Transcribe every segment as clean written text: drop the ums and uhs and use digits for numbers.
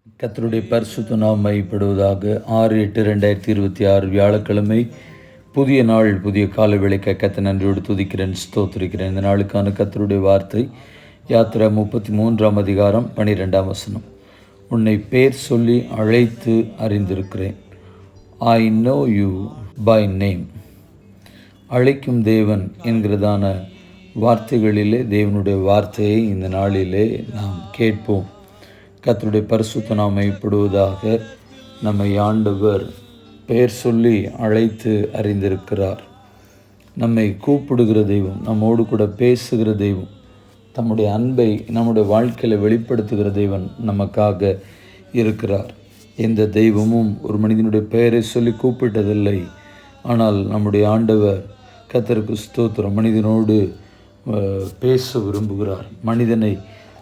கர்த்தருடைய பரிசுத்த நாமம் மையப்படுவதாக. 6/8/2026 வியாழக்கிழமை, புதிய நாள், புதிய கால வேளைக்காய் கர்த்தரை நன்றியோடு துதிக்கிறேன், ஸ்தோத்திரிக்கிறேன். இந்த நாளுக்கான கர்த்தருடைய வார்த்தை யாத்திரா 33ஆம் அதிகாரம் 12ஆம் வசனம். உன்னை பேர் சொல்லி அழைத்து அறிந்திருக்கிறேன். I know you by name. அழைக்கும் தேவன் என்கிறதான வார்த்தைகளிலே தேவனுடைய வார்த்தையை இந்த நாளிலே நாம் கேட்போம். கர்த்தருடைய பரிசுத்த நாமம் மையப்படுவதாக. நம்மை ஆண்டவர் பெயர் சொல்லி அழைத்து அறிந்திருக்கிறார். நம்மை கூப்பிடுகிற தெய்வம், நம்மோடு கூட பேசுகிற தெய்வம், தம்முடைய அன்பை நம்முடைய வாழ்க்கையில் வெளிப்படுத்துகிற தெய்வன் நமக்காக இருக்கிறார். எந்த தெய்வமும் ஒரு மனிதனுடைய பெயரை சொல்லி கூப்பிட்டதில்லை. ஆனால் நம்முடைய ஆண்டவர் கர்த்தருக்கு ஸ்தோத்திரம், மனிதனோடு பேச விரும்புகிறார். மனிதனை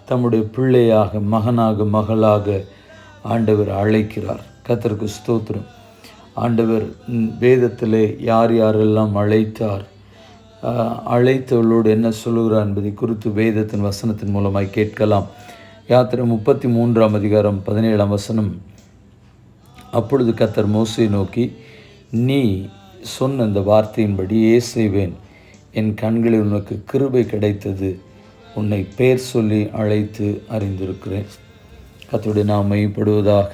தம்முடைய பிள்ளையாக, மகனாக, மகளாக ஆண்டவர் அழைக்கிறார். கர்த்தருக்கு ஸ்தோத்திரம். ஆண்டவர் வேதத்திலே யார் யாரெல்லாம் அழைத்தார், அழைத்தவர்களோடு என்ன சொல்லுகிறார் என்பதை குறித்து வேதத்தின் வசனத்தின் மூலமாய் கேட்கலாம். யாத்திரை 33ஆம் அதிகாரம் 17ஆம் வசனம். அப்பொழுது கர்த்தர் மோசேயை நோக்கி, நீ சொன்ன இந்த வார்த்தையின்படியே செய்வேன். என் கண்களில் உனக்கு கிருபை கிடைத்தது. உன்னை பேர் சொல்லி அழைத்து அறிந்திருக்கிறேன். கர்த்தருடைய நாமம் மையப்படுவதாக.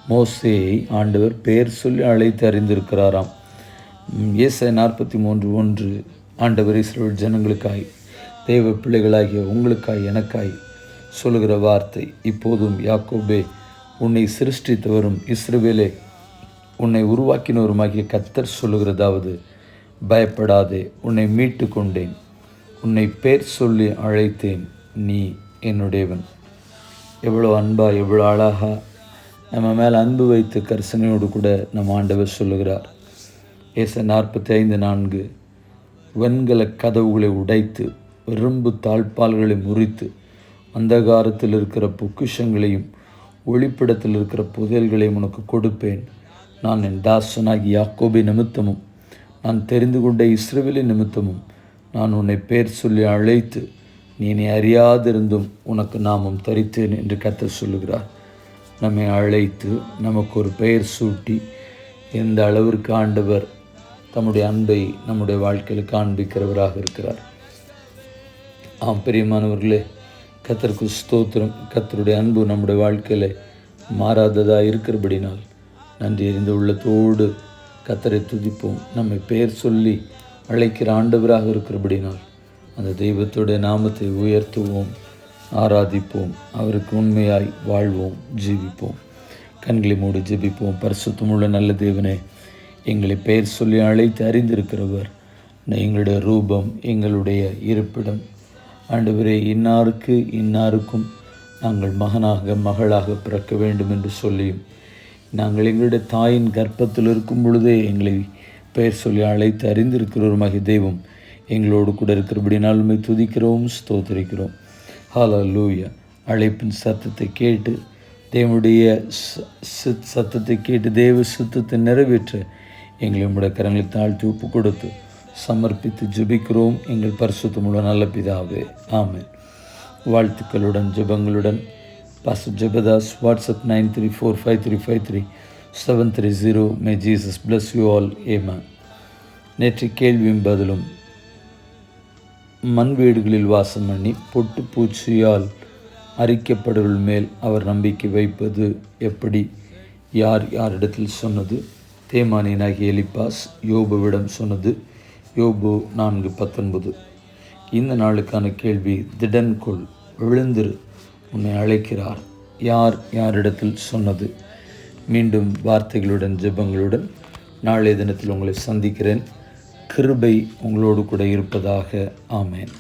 மோசேயை ஆண்டவர் பேர் சொல்லி அழைத்து அறிந்திருக்கிறாராம். ஏசாயா 43:1 ஆண்டவர் இஸ்ரவேல் ஜனங்களுக்காய், தேவ பிள்ளைகளாகிய உங்களுக்காய், எனக்காய் சொல்லுகிற வார்த்தை. இப்போதும் யாக்கோபே, உன்னை சிருஷ்டித்தவரும் இஸ்ரவேலே உன்னை உருவாக்கினவருமாகிய கர்த்தர் சொல்லுகிறதாவது, பயப்படாதே, உன்னை மீட்டு கொண்டேன், உன்னை பேர் சொல்லி அழைத்தேன், நீ என்னுடையவன். எவ்வளோ அன்பா, எவ்வளோ அழகா நம்ம மேலே அன்பு வைத்து கரிசனையோடு கூட நம்ம ஆண்டவர் சொல்லுகிறார். ஏசாயா 45:4 வெண்கல கதவுகளை உடைத்து, இரும்பு தாழ்பால்களை முறித்து, அந்தகாரத்தில் இருக்கிற பொக்கிஷங்களையும் ஒளிப்பிடத்தில் இருக்கிற புதையல்களையும் உனக்கு கொடுப்பேன். நான் என் தாசனாகி யாக்கோபை நிமித்தமும், நான் தெரிந்து கொண்ட இஸ்ரவேலின் நிமித்தமும் நான் உன்னை பேர் சொல்லி அழைத்து, நீ என்னை அறியாதிருந்தும் உனக்கு நாமம் தரித்தேன் என்று கர்த்தர் சொல்லுகிறார். நம்மை அழைத்து நமக்கு ஒரு பெயர் சூட்டி, எந்த அளவிற்கு ஆண்டவர் தம்முடைய அன்பை நம்முடைய வாழ்க்கையில் காண்பிக்கிறவராக இருக்கிறார். ஆம் பிரியமானவர்களே, கர்த்தருக்கு ஸ்தோத்திரம். கர்த்தருடைய அன்பு நம்முடைய வாழ்க்கையில் மாறாததாக இருக்கிறபடினால் நன்றி அறிந்த உள்ளத்தோடு கர்த்தரை துதிப்போம். நம்மை பெயர் சொல்லி அழைக்கிற ஆண்டவராக இருக்கிறபடினால் அந்த தெய்வத்துடைய நாமத்தை உயர்த்துவோம், ஆராதிப்போம், அவருக்கு உண்மையாய் வாழ்வோம், ஜீவிப்போம். கண்களை மூடி ஜெபிப்போம். பரிசுத்தமுள்ள நல்ல தேவனே, எங்களை பெயர் சொல்லி அழைத்து அறிந்திருக்கிறவர், எங்களுடைய ரூபம், எங்களுடைய இருப்பிடம், ஆண்டவரே, இன்னாருக்கு இன்னாருக்கும் நாங்கள் மகனாக, மகளாக பிறக்க வேண்டும் என்று சொல்லியும், நாங்கள் எங்களுடைய தாயின் கர்ப்பத்தில் இருக்கும் பொழுதே எங்களை பெயர் சொல்லி அழைத்து அறிந்திருக்கிறவருமாகிய தெய்வம் எங்களோடு கூட இருக்கிறபடினால் உம்மை துதிக்கிறோம், ஸ்தோத்திரிக்கிறோம். ஹல்லேலூயா. அழைப்பின் சத்தத்தை கேட்டு, தேவனுடைய சத்தத்தை கேட்டு தேவ சுத்தத்தை நிறைவேற்ற எங்களை உம்முடைய கரங்களை தாழ்த்தி ஒப்பு கொடுத்து சமர்ப்பித்து ஜெபிக்கிறோம் எங்கள் பரிசுத்தமுள்ள நல்ல பிதாவே, ஆமென். வாழ்த்துக்களுடன் ஜெபங்களுடன் pastor Jebadas. WhatsApp 9345353730. May Jesus bless you all. Amen. நேற்று கேள்வியும் பதிலும். மண் வீடுகளில் வாசம் பண்ணி பொட்டு பூச்சியால் அரிக்கப்படுகள் மேல் அவர் நம்பிக்கை வைப்பது எப்படி? யார் யாரிடத்தில் சொன்னது? தேமானியனாகிய எலிப்பாஸ் யோபுவிடம் சொன்னது. யோபு 4:19. இந்த நாளுக்கான கேள்வி, திடன்கொள், எழுந்திரு, உன்னை அழைக்கிறார். யார் யாரிடத்தில் சொன்னது? மீண்டும் வார்த்தைகளுடன் ஜெபங்களுடன் நாளைய தினத்தில் உங்களை சந்திக்கிறேன். கிருபை உங்களோடு கூட இருப்பதாக. ஆமேன்.